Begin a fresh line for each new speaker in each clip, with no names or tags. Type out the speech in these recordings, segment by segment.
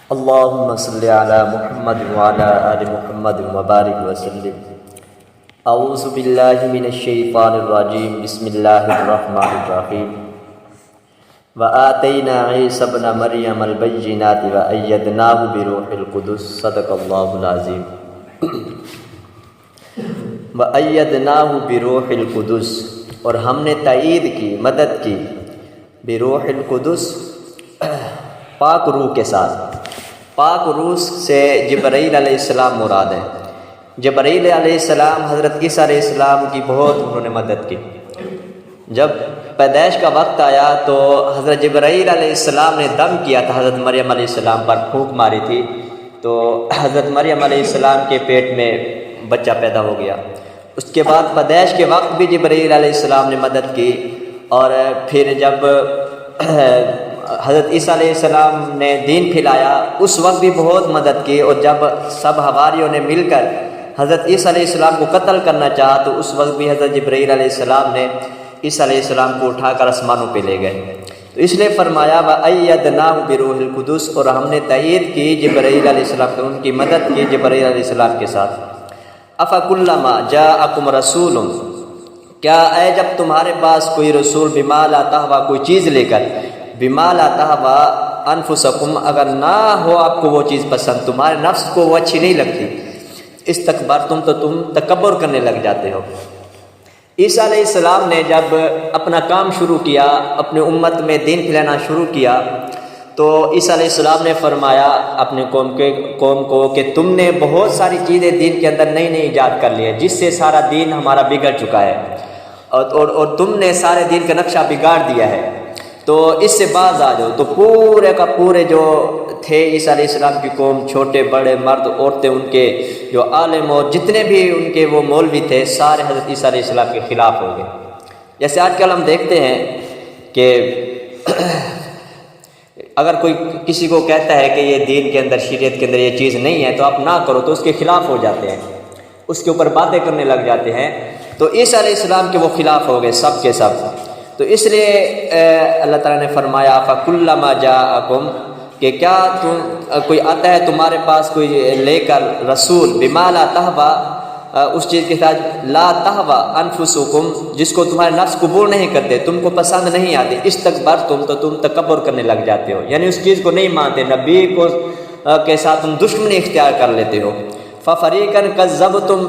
اللهم صل على محمد وعلى آل محمد وبارك وسلم. اعوذ باللہ من الشیطان الرجیم. بسم اللہ الرحمن الرحیم. وآتینا عیسی ابن مریم البینات وأیدناہ بروح القدس. صدق اللہ العظیم. وأیدناہ بروح القدس، اور ہم نے تائید کی، مدد کی، بروح القدس، پاک روح کے ساتھ. پاک روح سے جبرائیل علیہ السلام مراد ہے. جبرائیل علیہ السلام حضرت عیسیٰ علیہ السلام کی بہت انہوں نے مدد کی. جب پیدائش کا وقت آیا تو حضرت جبرائیل علیہ السلام نے دم کیا تھا حضرت مریم علیہ السلام پر، پھونک ماری تھی، تو حضرت مریم علیہ السلام کے پیٹ میں بچہ پیدا ہو گیا. اس کے بعد پیدائش کے وقت بھی جبرائیل علیہ السلام نے مدد کی، اور پھر جب حضرت عیسیٰ علیہ السلام نے دین پھیلایا اس وقت بھی بہت مدد کی. اور جب سب حواریوں نے مل کر حضرت عیسیٰ علیہ السلام کو قتل کرنا چاہا تو اس وقت بھی حضرت جبرائیل علیہ السلام نے عیسیٰ علیہ السلام کو اٹھا کر آسمانوں پہ لے گئے. تو اس لیے فرمایا وَأَيَّدْنَاهُ بِرُوحِ الْقُدُسِ، اور ہم نے تائید کی جبرائیل علیہ السلام کو، ان کی مدد کی جبرائیل علیہ السلام کے ساتھ. أَفَكُلَّمَا جَاءَكُمْ رَسُولٌ، کیا ہے جب تمہارے پاس کوئی رسول بِمَا لَا تَهْوَىٰ، کوئی چیز لے کر، بِمَا لَا تَهْوَىٰ أَنفُسَكُمْ، اگر نہ ہو آپ کو وہ چیز پسند، تمہارے نفس کو وہ اچھی نہیں لگتی، استکبرتم، تو تم تکبر کرنے لگ جاتے ہو. عیسیٰ علیہ السلام نے جب اپنا کام شروع کیا، اپنے امت میں دین پھیلانا شروع کیا، تو عیسیٰ علیہ السلام نے فرمایا اپنے قوم کو کہ تم نے بہت ساری چیزیں دین کے اندر نئی نئی ایجاد کر لی ہے جس سے سارا دین ہمارا بگڑ چکا ہے، اور تم نے سارے دین کا نقشہ بگاڑ دیا ہے، تو اس سے باز آ جاؤ. تو پورے کا پورے جو تھے عیسیٰ علیہ السلام کی قوم، چھوٹے بڑے مرد عورتیں، ان کے جو عالم اور جتنے بھی ان کے وہ مولوی تھے، سارے حضرت عیسیٰ علیہ السلام کے خلاف ہو گئے. جیسے آج کل ہم دیکھتے ہیں کہ اگر کوئی کسی کو کہتا ہے کہ یہ دین کے اندر، شریعت کے اندر یہ چیز نہیں ہے تو آپ نہ کرو، تو اس کے خلاف ہو جاتے ہیں، اس کے اوپر باتیں کرنے لگ جاتے ہیں. تو عیسیٰ علیہ السلام کے وہ خلاف ہو گئے سب کے سب. تو اس لیے اللہ تعالیٰ نے فرمایا فَكُلَّمَا جَاءَكُمْ، کہ کیا کوئی آتا ہے تمہارے پاس کوئی لے کر رسول، بِمَا لَا تَهْوَىٰ، اس چیز کے ساتھ لا تہوا انفسکم، جس کو تمہارے نفس قبول نہیں کرتے، تم کو پسند نہیں آتی، استکبرتم، تو تم تکبر کرنے لگ جاتے ہو، یعنی اس چیز کو نہیں مانتے، نبی کو کے ساتھ تم دشمنی اختیار کر لیتے ہو. فَفَرِيقًا كَذَّبْتُمْ،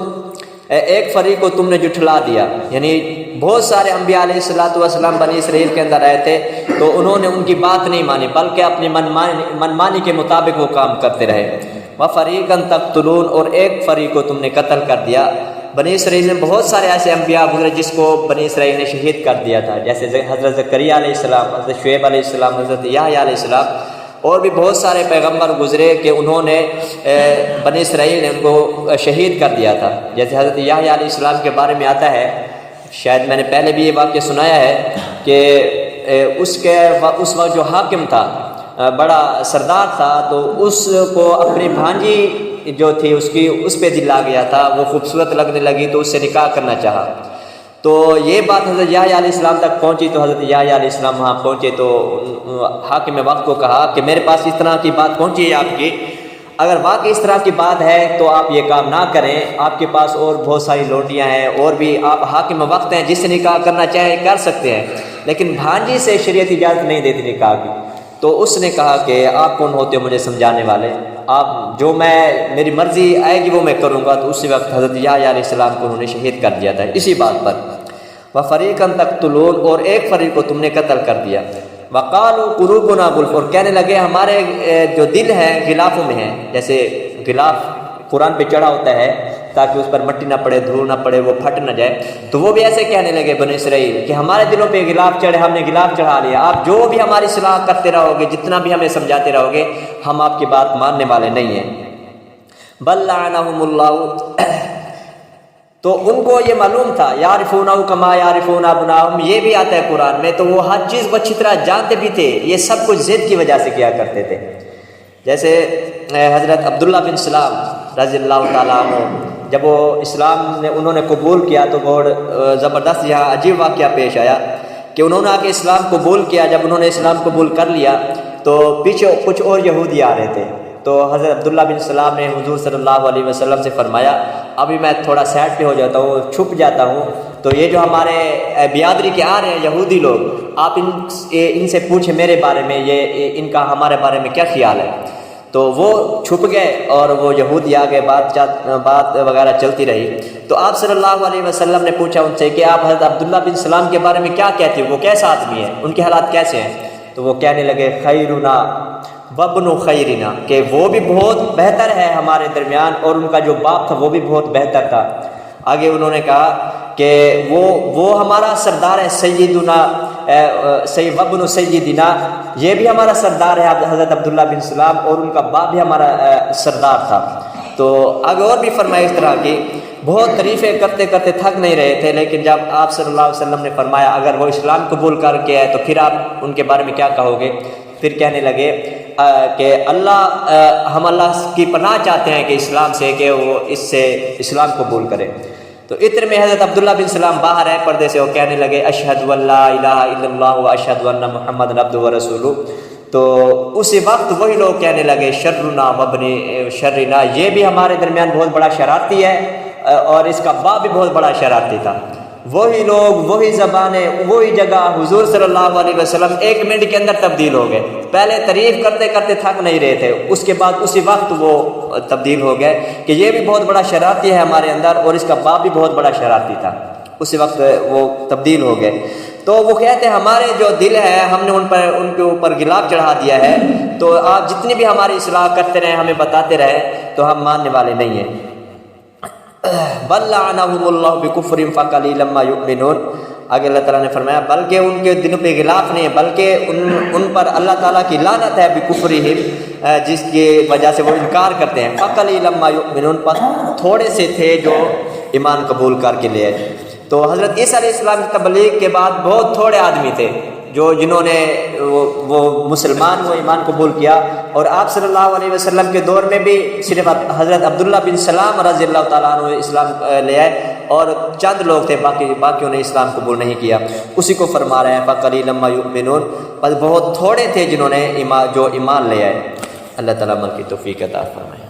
ایک فریق کو تم نے جھٹلا دیا. یعنی بہت سارے انبیاء علیہ السلام بنی اسرائیل کے اندر آئے تھے تو انہوں نے ان کی بات نہیں مانی، بلکہ اپنی منمانی کے مطابق وہ کام کرتے رہے. وَفَرِيقًا تَقْتُلُونَ، اور ایک فریق کو تم نے قتل کر دیا. بنی اسرائیل میں بہت سارے ایسے انبیاء گزرے جس کو بنی اسرائیل نے شہید کر دیا تھا، جیسے حضرت زکریا علیہ السلام، حضرت شعیب علیہ السلام، حضرت یحییٰ علیہ السلام، اور بھی بہت سارے پیغمبر گزرے کہ انہوں نے بنی اسرائیل نے ان کو شہید کر دیا تھا. جیسے حضرت یحییٰ علیہ السلام کے بارے میں آتا ہے، شاید میں نے پہلے بھی یہ واقعہ سنایا ہے کہ اس وقت جو حاکم تھا، بڑا سردار تھا، تو اس کو اپنی بھانجی جو تھی اس پہ دل آ گیا تھا، وہ خوبصورت لگنے لگی تو اس سے نکاح کرنا چاہا. تو یہ بات حضرت یحییٰ علیہ السلام تک پہنچی، تو حضرت یحییٰ علیہ السلام وہاں پہنچے تو حاکم وقت کو کہا کہ میرے پاس اس طرح کی بات پہنچی ہے آپ کی، اگر واقعی اس طرح کی بات ہے تو آپ یہ کام نہ کریں، آپ کے پاس اور بہت ساری لونڈیاں ہیں، اور بھی آپ حاکم وقت ہیں، جس سے نکاح کرنا چاہیں کر سکتے ہیں، لیکن بھانجی سے شریعت اجازت نہیں دیتی نکاح کی. تو اس نے کہا کہ آپ کون ہوتے ہو مجھے سمجھانے والے، آپ جو میری مرضی آئے گی وہ میں کروں گا. تو اسی وقت حضرت یحییٰ علیہ السلام کو انہوں نے شہید کر دیا تھا اسی بات پر. وَفَرِيقًا تَقْتُلُونَ، اور ایک فریق کو تم نے قتل کر دیا. وَقَالُوا قُلُوبُنَا غُلْفٌ، اور کہنے لگے ہمارے جو دل ہیں غلافوں میں ہیں. جیسے غلاف قرآن پہ چڑھا ہوتا ہے تاکہ اس پر مٹی نہ پڑے، دھول نہ پڑے، وہ پھٹ نہ جائے، تو وہ بھی ایسے کہنے لگے بنی اسرائیل کہ ہمارے دلوں پہ غلاف چڑھے، ہم نے غلاف چڑھا لیا، آپ جو بھی ہماری صلاح کرتے رہو گے، جتنا بھی ہمیں سمجھاتے رہو گے، ہم آپ کی بات ماننے والے نہیں ہیں. بل لعنہم اللہ، تو ان کو یہ معلوم تھا، یعرفونہ کما یعرفون ابناءہم، یہ بھی آتا ہے قرآن میں، تو وہ ہر چیز کو اچھی طرح جانتے بھی تھے، یہ سب کچھ ضد کی وجہ سے کیا کرتے تھے. جیسے حضرت عبداللہ بن سلام رضی اللہ تعالیٰ عنہ، جب وہ اسلام نے انہوں نے قبول کیا تو بہت زبردست یہاں عجیب واقعہ پیش آیا کہ انہوں نے آ کے اسلام قبول کیا. جب انہوں نے اسلام قبول کر لیا تو پیچھے کچھ اور یہودی آ رہے تھے، تو حضرت عبداللہ بن سلام نے حضور صلی اللہ علیہ وسلم سے فرمایا ابھی میں تھوڑا سائڈ پہ ہو جاتا ہوں، چھپ جاتا ہوں، تو یہ جو ہمارے بیادری کے آ رہے ہیں یہودی لوگ، آپ ان سے پوچھیں میرے بارے میں، یہ ان کا ہمارے بارے میں کیا خیال ہے۔ تو وہ چھپ گئے اور وہ یہودی آگے بات وغیرہ چلتی رہی۔ تو آپ صلی اللہ علیہ وسلم نے پوچھا ان سے کہ آپ حضرت عبداللہ بن سلام کے بارے میں کیا کہتے ہو، وہ کیسا آدمی ہے، ان کے حالات کیسے ہیں؟ تو وہ کہنے لگے خیرنا وابن خیرنا، کہ وہ بھی بہت بہتر ہے ہمارے درمیان اور ان کا جو باپ تھا وہ بھی بہت بہتر تھا۔ آگے انہوں نے کہا کہ وہ ہمارا سردار ہے، سیدنا وابن سیدنا، یہ بھی ہمارا سردار ہے حضرت عبداللہ بن سلام، اور ان کا باپ بھی ہمارا سردار تھا۔ تو آگے اور بھی فرمایا اس طرح کی بہت تعریفیں کرتے کرتے تھک نہیں رہے تھے، لیکن جب آپ صلی اللہ علیہ وسلم نے فرمایا اگر وہ اسلام قبول کر کے آئے تو پھر آپ ان کے بارے میں کیا کہو گے؟ پھر کہنے لگے کہ ہم اللہ کی پناہ چاہتے ہیں کہ اسلام سے، کہ وہ اس سے اسلام قبول کرے۔ تو اتنے میں حضرت عبداللہ بن سلام باہر آئے پردے سے، وہ کہنے لگے اشہد ان لا الہ الا اللہ و اشہد ان محمد عبدہ و رسولہ۔ تو اسی وقت وہی لوگ کہنے لگے شرنا وابن شرنا، یہ بھی ہمارے درمیان بہت بڑا شرارتی ہے اور اس کا باپ بھی بہت بڑا شرارتی تھا۔ وہی لوگ، وہی زبانیں، وہی جگہ، حضور صلی اللہ علیہ وسلم 1 منٹ کے اندر تبدیل ہو گئے۔ پہلے تعریف کرتے کرتے تھک نہیں رہے تھے، اس کے بعد اسی وقت وہ تبدیل ہو گئے کہ یہ بھی بہت بڑا شرارتی ہے ہمارے اندر اور اس کا باپ بھی بہت بڑا شرارتی تھا، اسی وقت وہ تبدیل ہو گئے۔ تو وہ کہتے ہیں ہمارے جو دل ہے ہم نے ان کے اوپر غلاف چڑھا دیا ہے، تو آپ جتنی بھی ہماری اصلاح کرتے رہے، ہمیں بتاتے رہے، تو ہم ماننے والے نہیں ہیں۔ بل لعنهم اللہ بکفرهم فقلیلا ما یؤمنون، آگے اللہ تعالیٰ نے فرمایا بلکہ ان کے دلوں پہ غلاف نہیں ہے، بلکہ ان پر اللہ تعالیٰ کی لعنت ہے بکفرهم، جس کی وجہ سے وہ انکار کرتے ہیں۔ فقلیلا ما یؤمنون، پس تھوڑے سے تھے جو ایمان قبول کر کے لے۔ تو حضرت عیسیٰ علیہ السلام کی تبلیغ کے بعد بہت تھوڑے آدمی تھے جنہوں نے وہ مسلمان وہ ایمان قبول کیا، اور آپ صلی اللہ علیہ وسلم کے دور میں بھی صرف حضرت عبداللہ بن سلام رضی اللہ تعالیٰ عنہ اسلام لے آئے، اور چند لوگ تھے، باقیوں نے اسلام قبول نہیں کیا۔ اسی کو فرما رہے ہیں فقلیلا ما یؤمنون، بس بہت تھوڑے تھے جنہوں نے ایمان لے آئے۔ اللہ تعالیٰ عمل کی توفیق عطا فرمائے۔